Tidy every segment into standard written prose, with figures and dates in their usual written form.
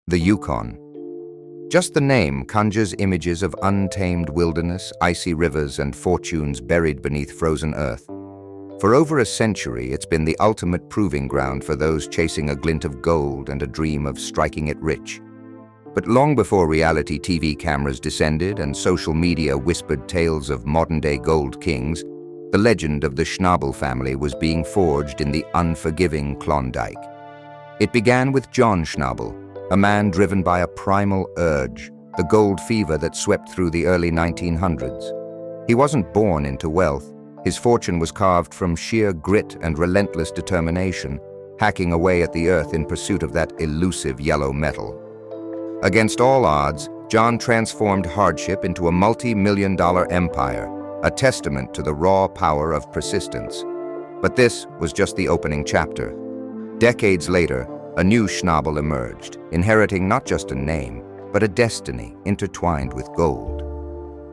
The Yukon. Just the name conjures images of untamed wilderness, icy rivers, and fortunes buried beneath frozen earth. For over a century, it's been the ultimate proving ground for those chasing a glint of gold and a dream of striking it rich. But long before reality TV cameras descended and social media whispered tales of modern-day gold kings, the legend of the Schnabel family was being forged in the unforgiving Klondike. It began with John Schnabel, a man driven by a primal urge, the gold fever that swept through the early 1900s. He wasn't born into wealth. His fortune was carved from sheer grit and relentless determination, hacking away at the earth in pursuit of that elusive yellow metal. Against all odds, John transformed hardship into a multi-million-dollar empire, a testament to the raw power of persistence. But this was just the opening chapter. Decades later, a new Schnabel emerged, inheriting not just a name, but a destiny intertwined with gold.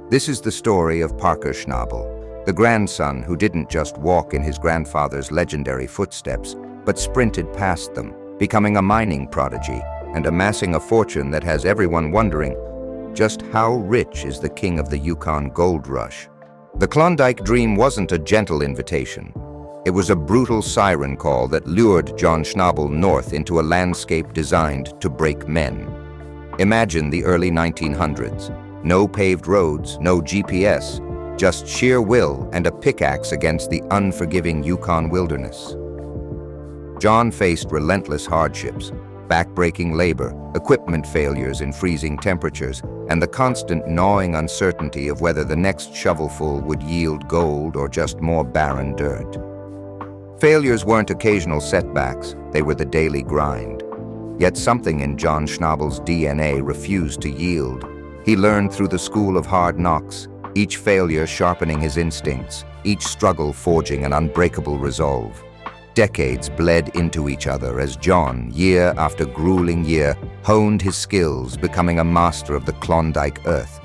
This is the story of Parker Schnabel, the grandson who didn't just walk in his grandfather's legendary footsteps, but sprinted past them, becoming a mining prodigy and amassing a fortune that has everyone wondering, just how rich is the king of the Yukon gold rush? The Klondike dream wasn't a gentle invitation. It was a brutal siren call that lured John Schnabel north into a landscape designed to break men. Imagine the early 1900s. No paved roads, no GPS, just sheer will and a pickaxe against the unforgiving Yukon wilderness. John faced relentless hardships, backbreaking labor, equipment failures in freezing temperatures, and the constant gnawing uncertainty of whether the next shovelful would yield gold or just more barren dirt. Failures weren't occasional setbacks, they were the daily grind. Yet something in John Schnabel's DNA refused to yield. He learned through the school of hard knocks, each failure sharpening his instincts, each struggle forging an unbreakable resolve. Decades bled into each other as John, year after grueling year, honed his skills, becoming a master of the Klondike earth.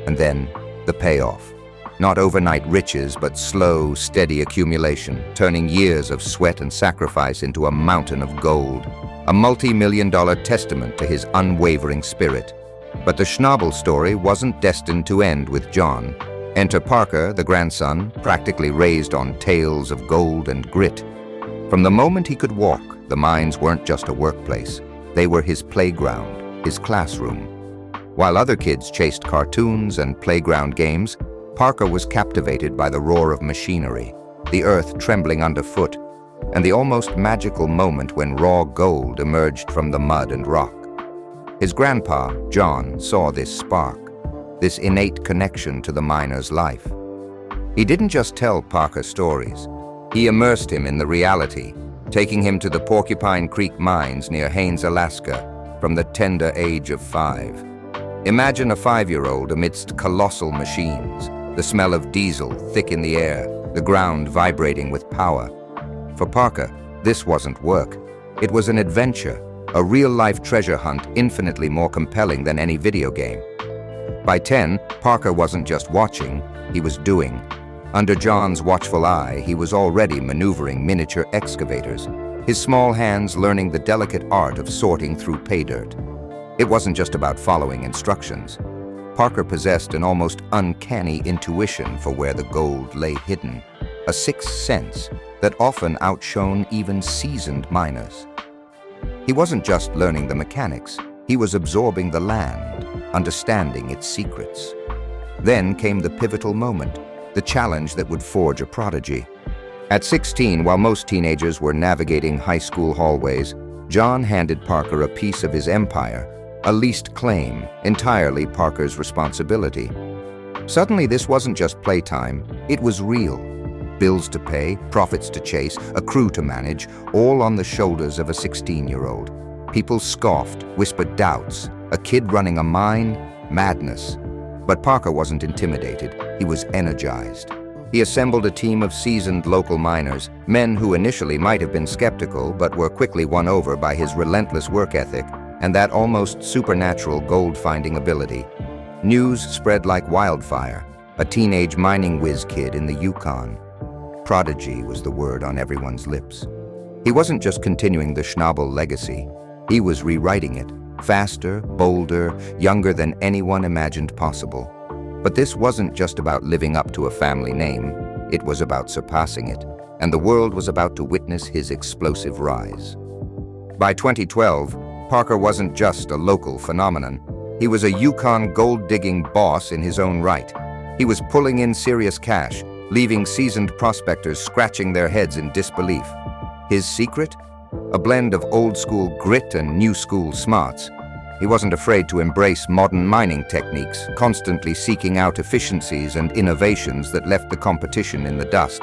And then, the payoff. Not overnight riches, but slow, steady accumulation, turning years of sweat and sacrifice into a mountain of gold, a multi-million-dollar testament to his unwavering spirit. But the Schnabel story wasn't destined to end with John. Enter Parker, the grandson, practically raised on tales of gold and grit. From the moment he could walk, the mines weren't just a workplace. They were his playground, his classroom. While other kids chased cartoons and playground games, Parker was captivated by the roar of machinery, the earth trembling underfoot, and the almost magical moment when raw gold emerged from the mud and rock. His grandpa, John, saw this spark, this innate connection to the miner's life. He didn't just tell Parker stories. He immersed him in the reality, taking him to the Porcupine Creek mines near Haines, Alaska, from the tender age of 5. Imagine a 5-year-old amidst colossal machines, the smell of diesel thick in the air, the ground vibrating with power. For Parker, this wasn't work. It was an adventure, a real-life treasure hunt infinitely more compelling than any video game. By 10, Parker wasn't just watching, he was doing. Under John's watchful eye, he was already maneuvering miniature excavators, his small hands learning the delicate art of sorting through pay dirt. It wasn't just about following instructions. Parker possessed an almost uncanny intuition for where the gold lay hidden, a sixth sense that often outshone even seasoned miners. He wasn't just learning the mechanics, he was absorbing the land, understanding its secrets. Then came the pivotal moment, the challenge that would forge a prodigy. At 16, while most teenagers were navigating high school hallways, John handed Parker a piece of his empire, a leased claim, entirely Parker's responsibility. Suddenly, this wasn't just playtime, it was real. Bills to pay, profits to chase, a crew to manage, all on the shoulders of a 16-year-old. People scoffed, whispered doubts. A kid running a mine? Madness. But Parker wasn't intimidated, he was energized. He assembled a team of seasoned local miners, men who initially might have been skeptical but were quickly won over by his relentless work ethic and that almost supernatural gold-finding ability. News spread like wildfire, a teenage mining whiz kid in the Yukon. Prodigy was the word on everyone's lips. He wasn't just continuing the Schnabel legacy, he was rewriting it, faster, bolder, younger than anyone imagined possible. But this wasn't just about living up to a family name, it was about surpassing it, and the world was about to witness his explosive rise. By 2012, Parker wasn't just a local phenomenon. He was a Yukon gold-digging boss in his own right. He was pulling in serious cash, leaving seasoned prospectors scratching their heads in disbelief. His secret? A blend of old-school grit and new-school smarts. He wasn't afraid to embrace modern mining techniques, constantly seeking out efficiencies and innovations that left the competition in the dust.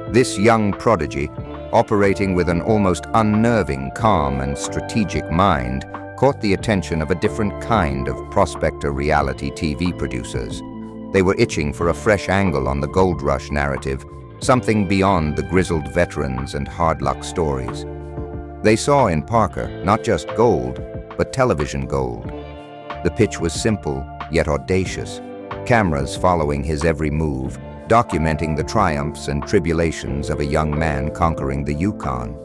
This young prodigy, operating with an almost unnerving calm and strategic mind, caught the attention of a different kind of prospector reality TV producers. They were itching for a fresh angle on the gold rush narrative, something beyond the grizzled veterans and hard luck stories. They saw in Parker not just gold, but television gold. The pitch was simple, yet audacious. Cameras following his every move, documenting the triumphs and tribulations of a young man conquering the Yukon.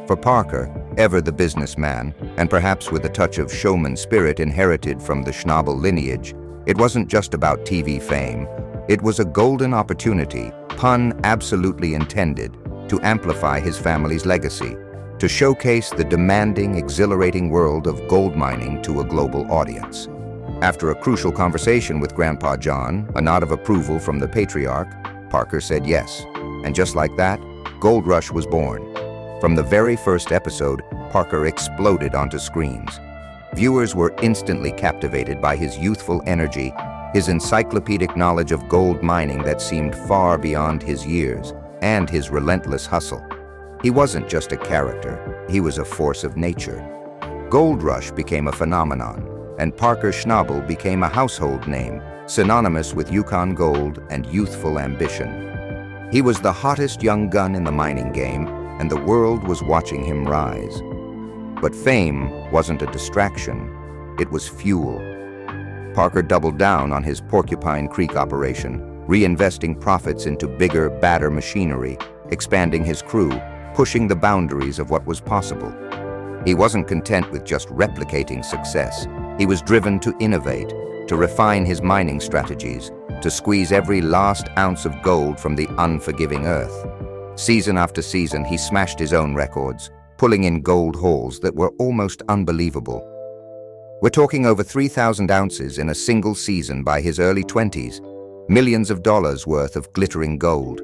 For Parker, ever the businessman, and perhaps with a touch of showman spirit inherited from the Schnabel lineage, it wasn't just about TV fame. It was a golden opportunity, pun absolutely intended, to amplify his family's legacy, to showcase the demanding, exhilarating world of gold mining to a global audience. After a crucial conversation with Grandpa John, a nod of approval from the patriarch, Parker said yes. And just like that, Gold Rush was born. From the very first episode, Parker exploded onto screens. Viewers were instantly captivated by his youthful energy, his encyclopedic knowledge of gold mining that seemed far beyond his years, and his relentless hustle. He wasn't just a character, he was a force of nature. Gold Rush became a phenomenon, and Parker Schnabel became a household name, synonymous with Yukon gold and youthful ambition. He was the hottest young gun in the mining game, and the world was watching him rise. But fame wasn't a distraction, it was fuel. Parker doubled down on his Porcupine Creek operation, reinvesting profits into bigger, badder machinery, expanding his crew, pushing the boundaries of what was possible. He wasn't content with just replicating success. He was driven to innovate, to refine his mining strategies, to squeeze every last ounce of gold from the unforgiving earth. Season after season, he smashed his own records, pulling in gold hauls that were almost unbelievable. We're talking over 3,000 ounces in a single season by his early 20s, millions of dollars worth of glittering gold.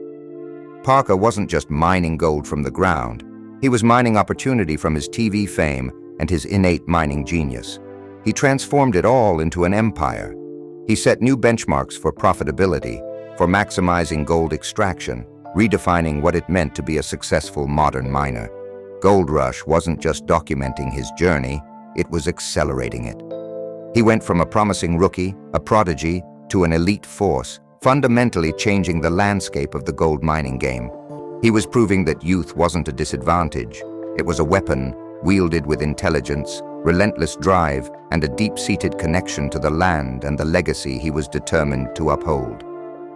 Parker wasn't just mining gold from the ground, he was mining opportunity from his TV fame and his innate mining genius. He transformed it all into an empire. He set new benchmarks for profitability, for maximizing gold extraction, redefining what it meant to be a successful modern miner. Gold Rush wasn't just documenting his journey, it was accelerating it. He went from a promising rookie, a prodigy, to an elite force, fundamentally changing the landscape of the gold mining game. He was proving that youth wasn't a disadvantage. It was a weapon, wielded with intelligence, relentless drive, and a deep-seated connection to the land and the legacy he was determined to uphold.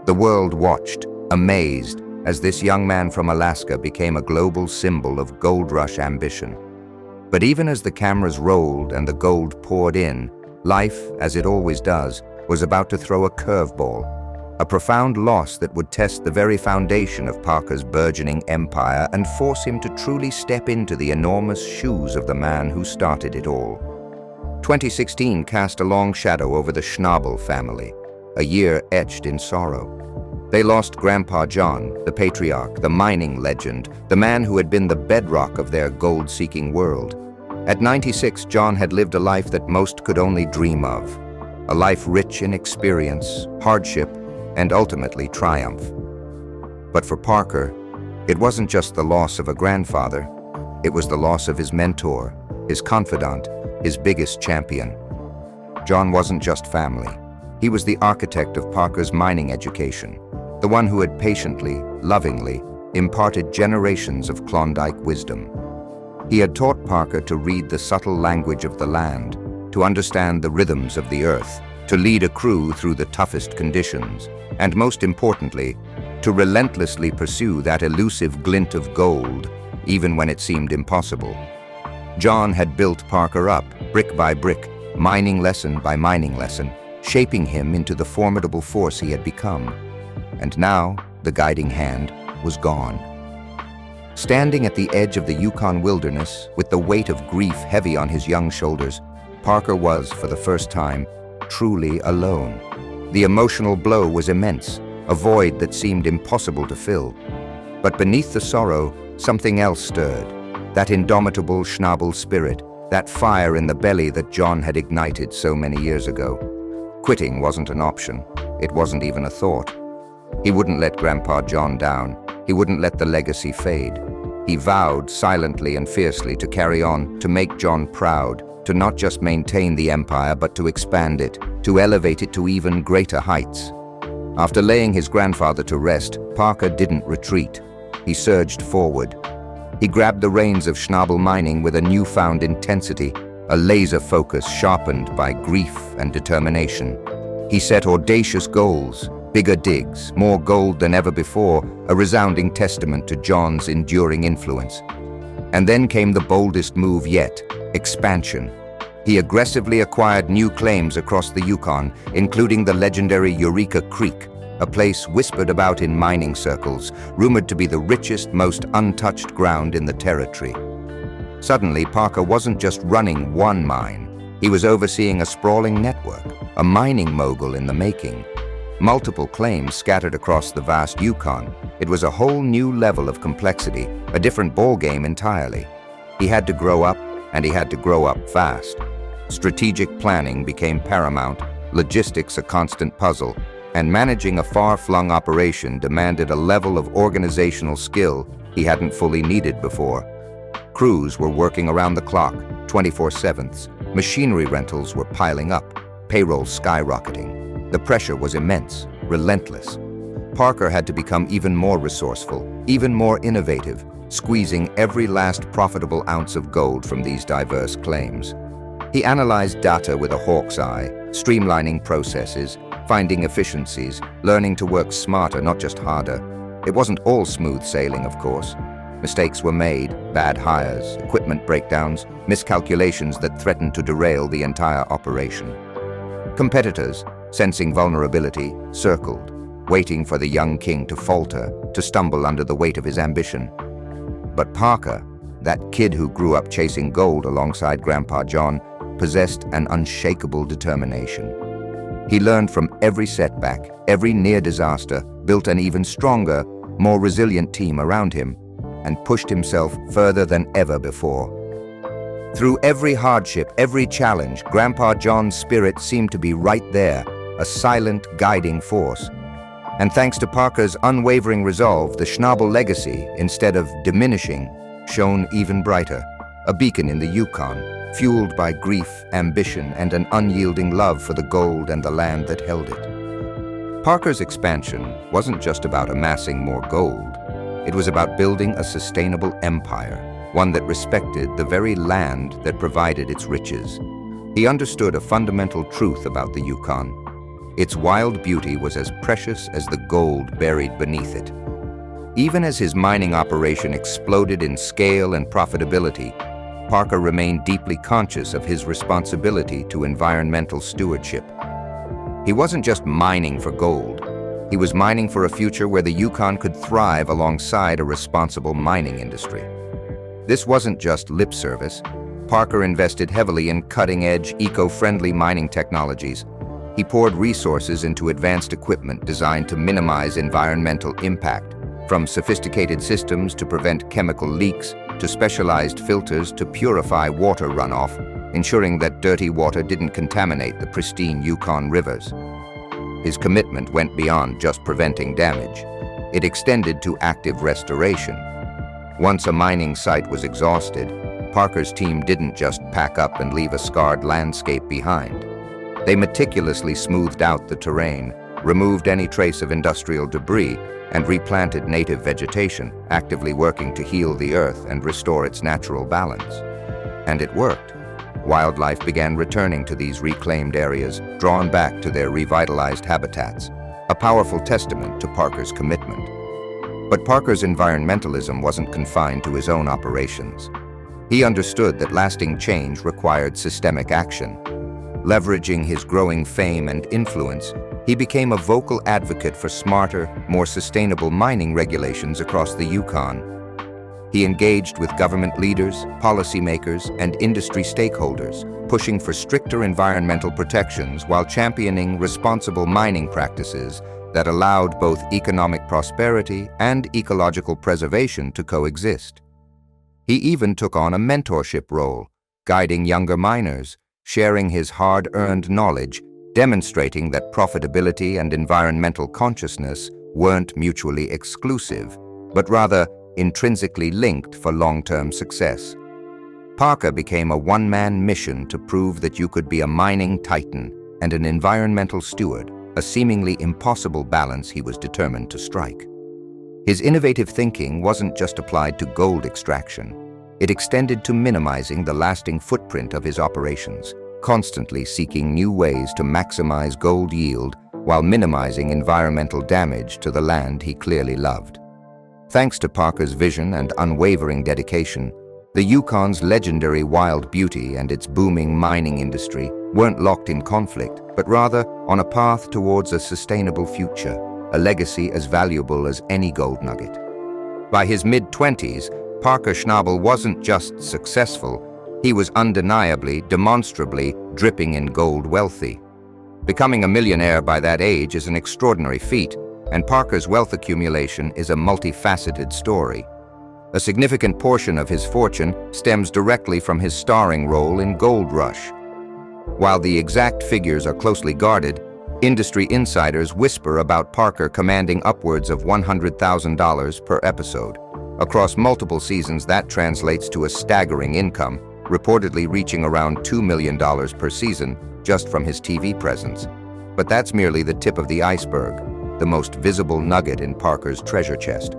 The world watched, amazed, as this young man from Alaska became a global symbol of gold rush ambition. But even as the cameras rolled and the gold poured in, life, as it always does, was about to throw a curveball, a profound loss that would test the very foundation of Parker's burgeoning empire and force him to truly step into the enormous shoes of the man who started it all. 2016 cast a long shadow over the Schnabel family, a year etched in sorrow. They lost Grandpa John, the patriarch, the mining legend, the man who had been the bedrock of their gold-seeking world. At 96, John had lived a life that most could only dream of, a life rich in experience, hardship, and ultimately triumph. But for Parker, it wasn't just the loss of a grandfather, it was the loss of his mentor, his confidant, his biggest champion. John wasn't just family. He was the architect of Parker's mining education, the one who had patiently, lovingly, imparted generations of Klondike wisdom. He had taught Parker to read the subtle language of the land, to understand the rhythms of the earth, to lead a crew through the toughest conditions, and most importantly, to relentlessly pursue that elusive glint of gold, even when it seemed impossible. John had built Parker up, brick by brick, mining lesson by mining lesson, shaping him into the formidable force he had become. And now, the guiding hand was gone. Standing at the edge of the Yukon wilderness, with the weight of grief heavy on his young shoulders, Parker was, for the first time, truly alone. The emotional blow was immense, a void that seemed impossible to fill. But beneath the sorrow, something else stirred. That indomitable Schnabel spirit, that fire in the belly that John had ignited so many years ago. Quitting wasn't an option. It wasn't even a thought. He wouldn't let Grandpa John down. He wouldn't let the legacy fade. He vowed silently and fiercely to carry on, to make John proud, to not just maintain the empire, but to expand it, to elevate it to even greater heights. After laying his grandfather to rest, Parker didn't retreat. He surged forward. He grabbed the reins of Schnabel mining with a newfound intensity, a laser focus sharpened by grief and determination. He set audacious goals, bigger digs, more gold than ever before, a resounding testament to John's enduring influence. And then came the boldest move yet, expansion. He aggressively acquired new claims across the Yukon, including the legendary Eureka Creek, a place whispered about in mining circles, rumored to be the richest, most untouched ground in the territory. Suddenly, Parker wasn't just running one mine. He was overseeing a sprawling network, a mining mogul in the making. Multiple claims scattered across the vast Yukon. It was a whole new level of complexity, a different ballgame entirely. He had to grow up, and he had to grow up fast. Strategic planning became paramount, logistics a constant puzzle, and managing a far-flung operation demanded a level of organizational skill he hadn't fully needed before. Crews were working around the clock, 24/7. Machinery rentals were piling up, payroll skyrocketing. The pressure was immense, relentless. Parker had to become even more resourceful, even more innovative, squeezing every last profitable ounce of gold from these diverse claims. He analyzed data with a hawk's eye, streamlining processes, finding efficiencies, learning to work smarter, not just harder. It wasn't all smooth sailing, of course. Mistakes were made, bad hires, equipment breakdowns, miscalculations that threatened to derail the entire operation. Competitors, sensing vulnerability, circled, waiting for the young king to falter, to stumble under the weight of his ambition. But Parker, that kid who grew up chasing gold alongside Grandpa John, possessed an unshakable determination. He learned from every setback, every near disaster, built an even stronger, more resilient team around him, and pushed himself further than ever before. Through every hardship, every challenge, Grandpa John's spirit seemed to be right there, a silent, guiding force. And thanks to Parker's unwavering resolve, the Schnabel legacy, instead of diminishing, shone even brighter, a beacon in the Yukon, fueled by grief, ambition, and an unyielding love for the gold and the land that held it. Parker's expansion wasn't just about amassing more gold. It was about building a sustainable empire, one that respected the very land that provided its riches. He understood a fundamental truth about the Yukon. Its wild beauty was as precious as the gold buried beneath it. Even as his mining operation exploded in scale and profitability, Parker remained deeply conscious of his responsibility to environmental stewardship. He wasn't just mining for gold. He was mining for a future where the Yukon could thrive alongside a responsible mining industry. This wasn't just lip service. Parker invested heavily in cutting-edge, eco-friendly mining technologies. He poured resources into advanced equipment designed to minimize environmental impact, from sophisticated systems to prevent chemical leaks, to specialized filters to purify water runoff, ensuring that dirty water didn't contaminate the pristine Yukon rivers. His commitment went beyond just preventing damage. It extended to active restoration. Once a mining site was exhausted, Parker's team didn't just pack up and leave a scarred landscape behind. They meticulously smoothed out the terrain, removed any trace of industrial debris, and replanted native vegetation, actively working to heal the earth and restore its natural balance. And it worked. Wildlife began returning to these reclaimed areas, drawn back to their revitalized habitats, a powerful testament to Parker's commitment. But Parker's environmentalism wasn't confined to his own operations. He understood that lasting change required systemic action. Leveraging his growing fame and influence, he became a vocal advocate for smarter, more sustainable mining regulations across the Yukon. He engaged with government leaders, policymakers, and industry stakeholders, pushing for stricter environmental protections while championing responsible mining practices that allowed both economic prosperity and ecological preservation to coexist. He even took on a mentorship role, guiding younger miners, sharing his hard-earned knowledge, demonstrating that profitability and environmental consciousness weren't mutually exclusive, but rather intrinsically linked for long-term success. Parker became a one-man mission to prove that you could be a mining titan and an environmental steward, a seemingly impossible balance he was determined to strike. His innovative thinking wasn't just applied to gold extraction. It extended to minimizing the lasting footprint of his operations, constantly seeking new ways to maximize gold yield while minimizing environmental damage to the land he clearly loved. Thanks to Parker's vision and unwavering dedication, the Yukon's legendary wild beauty and its booming mining industry weren't locked in conflict, but rather on a path towards a sustainable future, a legacy as valuable as any gold nugget. By his mid-20s, Parker Schnabel wasn't just successful, he was undeniably, demonstrably dripping in gold wealthy. Becoming a millionaire by that age is an extraordinary feat, and Parker's wealth accumulation is a multifaceted story. A significant portion of his fortune stems directly from his starring role in Gold Rush. While the exact figures are closely guarded, industry insiders whisper about Parker commanding upwards of $100,000 per episode. Across multiple seasons, that translates to a staggering income, reportedly reaching around $2 million per season just from his TV presence. But that's merely the tip of the iceberg, the most visible nugget in Parker's treasure chest.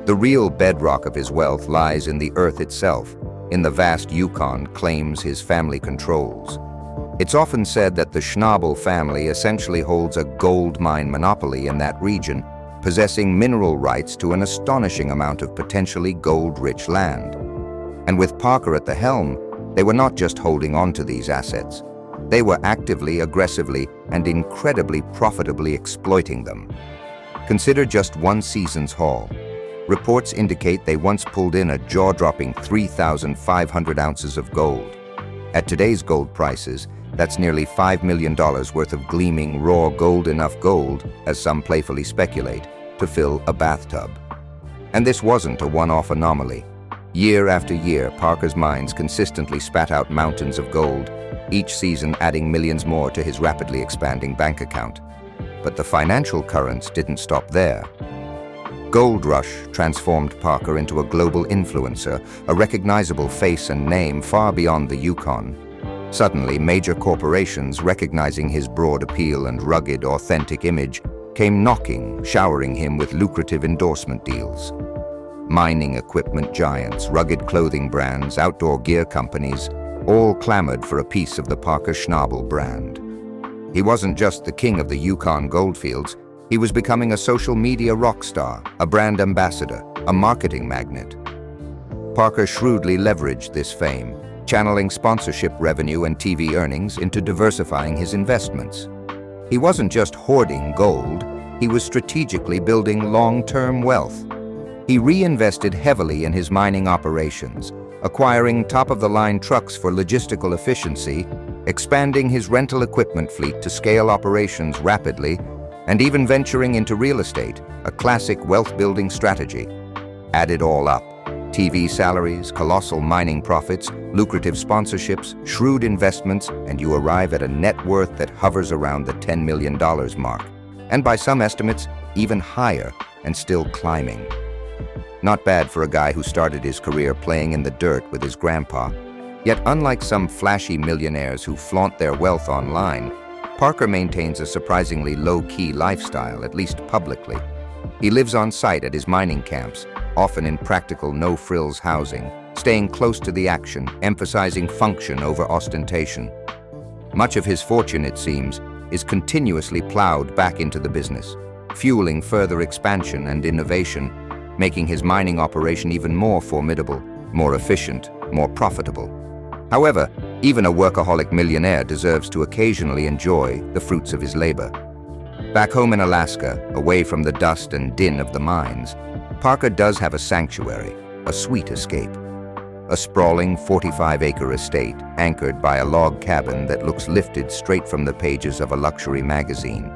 The real bedrock of his wealth lies in the earth itself, in the vast Yukon claims his family controls. It's often said that the Schnabel family essentially holds a gold mine monopoly in that region, possessing mineral rights to an astonishing amount of potentially gold-rich land. And with Parker at the helm, they were not just holding on to these assets. They were actively, aggressively, and incredibly profitably exploiting them. Consider just one season's haul. Reports indicate they once pulled in a jaw-dropping 3,500 ounces of gold. At today's gold prices, that's nearly $5 million worth of gleaming, raw gold-enough gold, as some playfully speculate, to fill a bathtub. And this wasn't a one-off anomaly. Year after year, Parker's mines consistently spat out mountains of gold, each season adding millions more to his rapidly expanding bank account. But the financial currents didn't stop there. Gold Rush transformed Parker into a global influencer, a recognizable face and name far beyond the Yukon. Suddenly, major corporations, recognizing his broad appeal and rugged, authentic image, came knocking, showering him with lucrative endorsement deals. Mining equipment giants, rugged clothing brands, outdoor gear companies, all clamored for a piece of the Parker Schnabel brand. He wasn't just the king of the Yukon goldfields, he was becoming a social media rock star, a brand ambassador, a marketing magnate. Parker shrewdly leveraged this fame, channeling sponsorship revenue and TV earnings into diversifying his investments. He wasn't just hoarding gold, he was strategically building long-term wealth. He reinvested heavily in his mining operations, acquiring top-of-the-line trucks for logistical efficiency, expanding his rental equipment fleet to scale operations rapidly, and even venturing into real estate, a classic wealth-building strategy. Add it all up. TV salaries, colossal mining profits, lucrative sponsorships, shrewd investments, and you arrive at a net worth that hovers around the $10 million mark. And by some estimates, even higher, and still climbing. Not bad for a guy who started his career playing in the dirt with his grandpa. Yet unlike some flashy millionaires who flaunt their wealth online, Parker maintains a surprisingly low-key lifestyle, at least publicly. He lives on site at his mining camps, often in practical no-frills housing, staying close to the action, emphasizing function over ostentation. Much of his fortune, it seems, is continuously plowed back into the business, fueling further expansion and innovation, making his mining operation even more formidable, more efficient, more profitable. However, even a workaholic millionaire deserves to occasionally enjoy the fruits of his labor. Back home in Alaska, away from the dust and din of the mines, Parker does have a sanctuary, a sweet escape. A sprawling 45-acre estate anchored by a log cabin that looks lifted straight from the pages of a luxury magazine.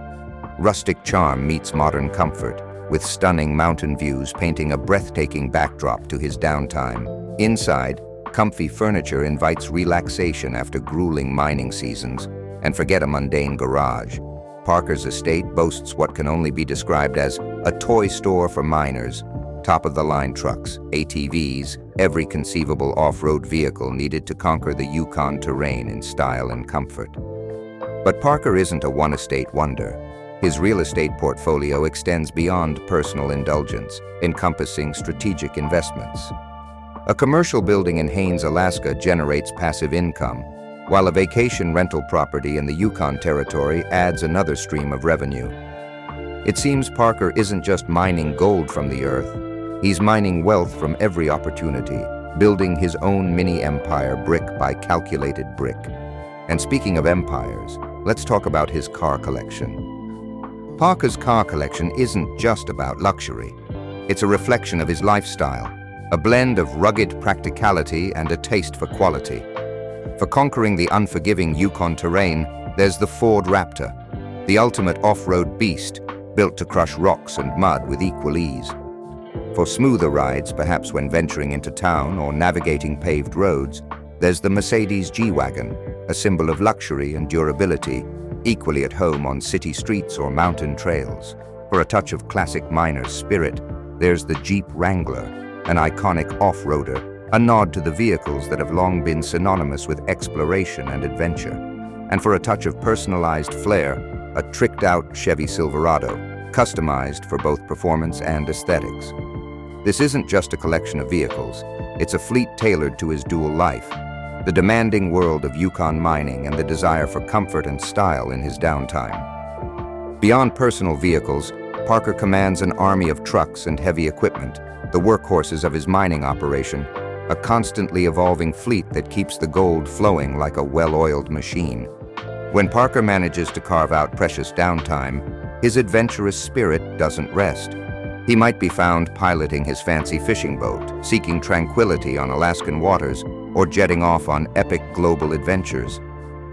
Rustic charm meets modern comfort, with stunning mountain views painting a breathtaking backdrop to his downtime. Inside, comfy furniture invites relaxation after grueling mining seasons, and forget a mundane garage. Parker's estate boasts what can only be described as a toy store for miners. Top-of-the-line trucks, ATVs, every conceivable off-road vehicle needed to conquer the Yukon terrain in style and comfort. But Parker isn't a one-estate wonder. His real estate portfolio extends beyond personal indulgence, encompassing strategic investments. A commercial building in Haines, Alaska generates passive income, while a vacation rental property in the Yukon Territory adds another stream of revenue. It seems Parker isn't just mining gold from the earth. He's mining wealth from every opportunity, building his own mini-empire brick by calculated brick. And speaking of empires, let's talk about his car collection. Parker's car collection isn't just about luxury. It's a reflection of his lifestyle, a blend of rugged practicality and a taste for quality. For conquering the unforgiving Yukon terrain, there's the Ford Raptor, the ultimate off-road beast, built to crush rocks and mud with equal ease. For smoother rides, perhaps when venturing into town or navigating paved roads, there's the Mercedes G-Wagon, a symbol of luxury and durability, equally at home on city streets or mountain trails. For a touch of classic miner's spirit, there's the Jeep Wrangler, an iconic off-roader, a nod to the vehicles that have long been synonymous with exploration and adventure. And for a touch of personalized flair, a tricked-out Chevy Silverado, customized for both performance and aesthetics. This isn't just a collection of vehicles, it's a fleet tailored to his dual life, the demanding world of Yukon mining and the desire for comfort and style in his downtime. Beyond personal vehicles, Parker commands an army of trucks and heavy equipment, the workhorses of his mining operation, a constantly evolving fleet that keeps the gold flowing like a well-oiled machine. When Parker manages to carve out precious downtime, his adventurous spirit doesn't rest. He might be found piloting his fancy fishing boat, seeking tranquility on Alaskan waters, or jetting off on epic global adventures.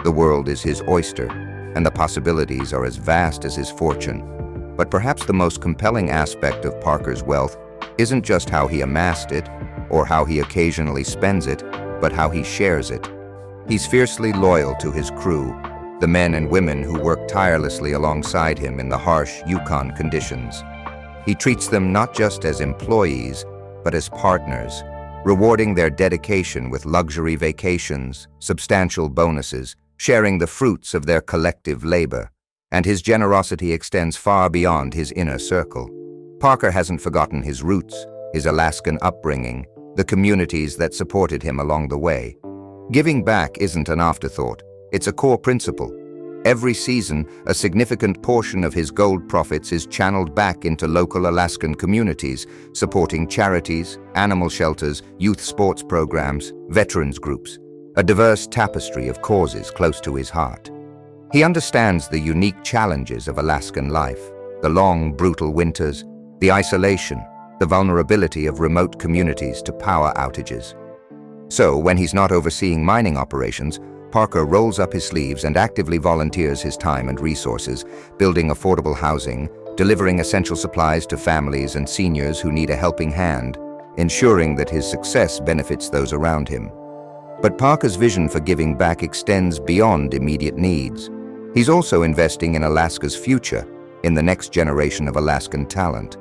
The world is his oyster, and the possibilities are as vast as his fortune. But perhaps the most compelling aspect of Parker's wealth isn't just how he amassed it, or how he occasionally spends it, but how he shares it. He's fiercely loyal to his crew, the men and women who work tirelessly alongside him in the harsh Yukon conditions. He treats them not just as employees, but as partners, rewarding their dedication with luxury vacations, substantial bonuses, sharing the fruits of their collective labor. And his generosity extends far beyond his inner circle. Parker hasn't forgotten his roots, his Alaskan upbringing, the communities that supported him along the way. Giving back isn't an afterthought, it's a core principle. Every season, a significant portion of his gold profits is channeled back into local Alaskan communities, supporting charities, animal shelters, youth sports programs, veterans groups, a diverse tapestry of causes close to his heart. He understands the unique challenges of Alaskan life, the long, brutal winters, the isolation, the vulnerability of remote communities to power outages. So, when he's not overseeing mining operations, Parker rolls up his sleeves and actively volunteers his time and resources, building affordable housing, delivering essential supplies to families and seniors who need a helping hand, ensuring that his success benefits those around him. But Parker's vision for giving back extends beyond immediate needs. He's also investing in Alaska's future, in the next generation of Alaskan talent.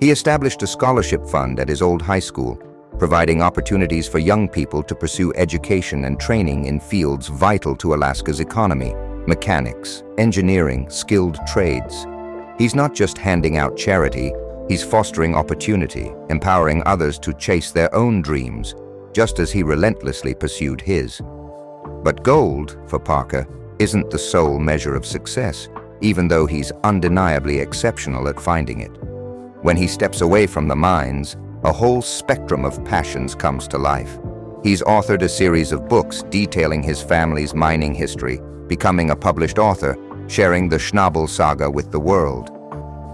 He established a scholarship fund at his old high school, providing opportunities for young people to pursue education and training in fields vital to Alaska's economy: mechanics, engineering, skilled trades. He's not just handing out charity, he's fostering opportunity, empowering others to chase their own dreams, just as he relentlessly pursued his. But gold, for Parker, isn't the sole measure of success, even though he's undeniably exceptional at finding it. When he steps away from the mines, a whole spectrum of passions comes to life. He's authored a series of books detailing his family's mining history, becoming a published author, sharing the Schnabel saga with the world.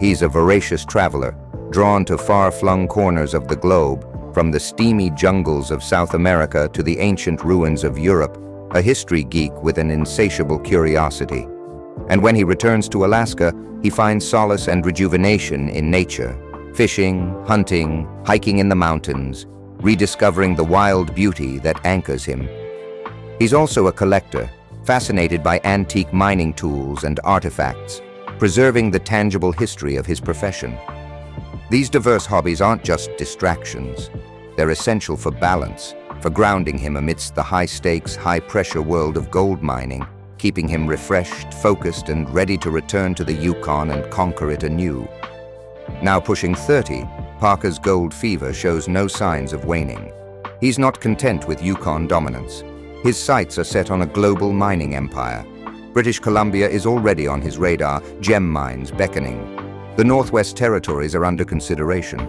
He's a voracious traveler, drawn to far-flung corners of the globe, from the steamy jungles of South America to the ancient ruins of Europe, a history geek with an insatiable curiosity. And when he returns to Alaska, he finds solace and rejuvenation in nature, fishing, hunting, hiking in the mountains, rediscovering the wild beauty that anchors him. He's also a collector, fascinated by antique mining tools and artifacts, preserving the tangible history of his profession. These diverse hobbies aren't just distractions. They're essential for balance, for grounding him amidst the high-stakes, high-pressure world of gold mining, keeping him refreshed, focused, and ready to return to the Yukon and conquer it anew. Now pushing 30, Parker's gold fever shows no signs of waning. He's not content with Yukon dominance. His sights are set on a global mining empire. British Columbia is already on his radar, gem mines beckoning. The Northwest Territories are under consideration.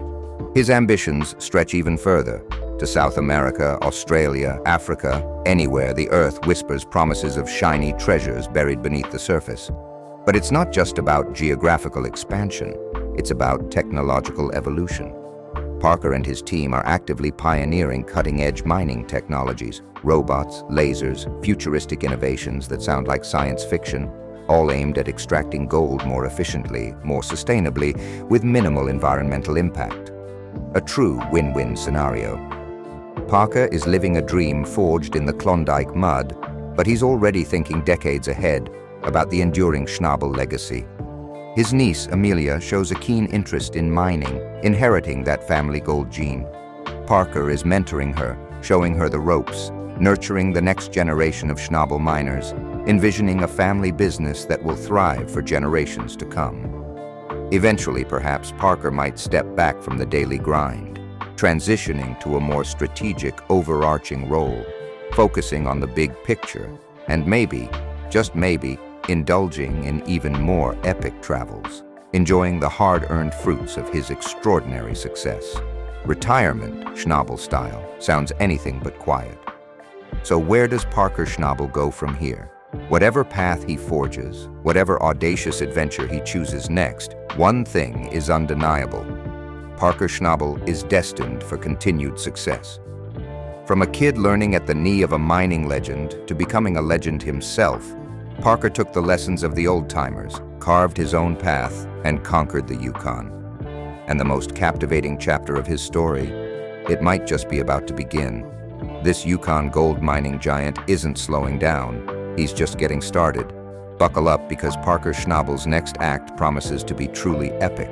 His ambitions stretch even further, to South America, Australia, Africa, anywhere the earth whispers promises of shiny treasures buried beneath the surface. But it's not just about geographical expansion, it's about technological evolution. Parker and his team are actively pioneering cutting-edge mining technologies, robots, lasers, futuristic innovations that sound like science fiction, all aimed at extracting gold more efficiently, more sustainably, with minimal environmental impact. A true win-win scenario. Parker is living a dream forged in the Klondike mud, but he's already thinking decades ahead about the enduring Schnabel legacy. His niece, Amelia, shows a keen interest in mining, inheriting that family gold gene. Parker is mentoring her, showing her the ropes, nurturing the next generation of Schnabel miners, envisioning a family business that will thrive for generations to come. Eventually, perhaps, Parker might step back from the daily grind, transitioning to a more strategic, overarching role, focusing on the big picture, and maybe, just maybe, indulging in even more epic travels, enjoying the hard-earned fruits of his extraordinary success. Retirement, Schnabel style, sounds anything but quiet. So where does Parker Schnabel go from here? Whatever path he forges, whatever audacious adventure he chooses next, one thing is undeniable. Parker Schnabel is destined for continued success. From a kid learning at the knee of a mining legend to becoming a legend himself, Parker took the lessons of the old-timers, carved his own path, and conquered the Yukon. And the most captivating chapter of his story, it might just be about to begin. This Yukon gold mining giant isn't slowing down, he's just getting started. Buckle up, because Parker Schnabel's next act promises to be truly epic.